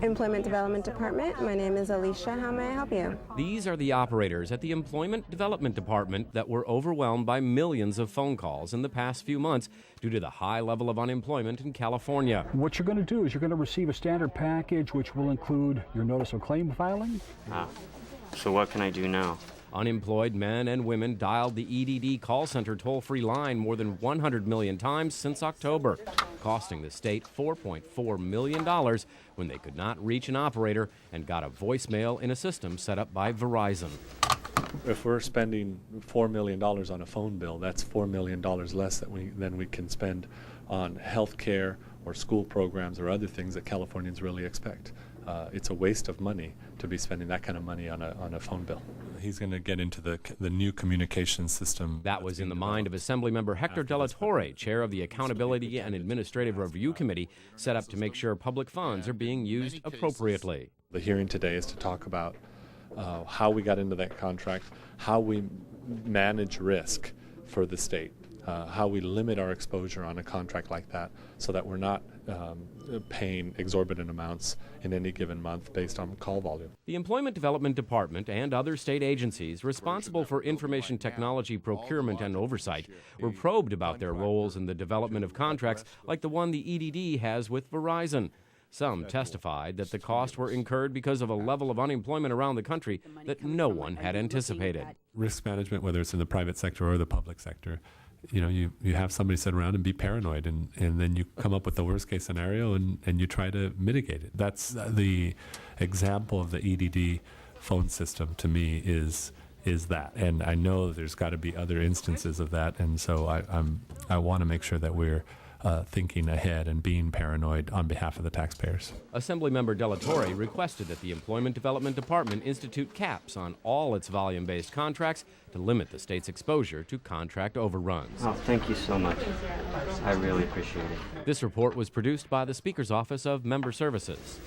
Employment Development Department. My name is Alicia. How may I help you? These are the operators at the Employment Development Department that were overwhelmed by millions of phone calls in the past few months due to the high level of unemployment in California. What you're going to do is you're going to receive a standard package which will include your notice of claim filing. So what can I do now? Unemployed men and women dialed the EDD call center toll-free line more than 100 million times since October, costing the state $4.4 million when they could not reach an operator and got a voicemail in a system set up by Verizon. If we're spending $4 million on a phone bill, that's $4 million less than we can spend on health care or school programs or other things that Californians really expect. It's a waste of money to be spending that kind of money on a phone bill. He's going to get into the new communication system. That was in the mind of Assemblymember Hector De La Torre, chair of the Accountability and Administrative Review Committee, set up to make sure public funds are being used appropriately. The hearing today is to talk about how we got into that contract, how we manage risk for the state, how we limit our exposure on a contract like that so that we're not paying exorbitant amounts in any given month based on call volume. The Employment Development Department and other state agencies responsible for information technology procurement and oversight were probed about their roles in the development of contracts like the one the EDD has with Verizon. Some testified that the costs were incurred because of a level of unemployment around the country that no one had anticipated. Risk management, whether it's in the private sector or the public sector, you have somebody sit around and be paranoid, and then you come up with the worst case scenario and you try to mitigate it. That's the example of the EDD phone system to me is that. And I know there's got to be other instances of that, and so I want to make sure that we're thinking ahead and being paranoid on behalf of the taxpayers. Assemblymember De La Torre requested that the Employment Development Department institute caps on all its volume-based contracts to limit the state's exposure to contract overruns. Oh, thank you so much. I really appreciate it. This report was produced by the Speaker's Office of Member Services.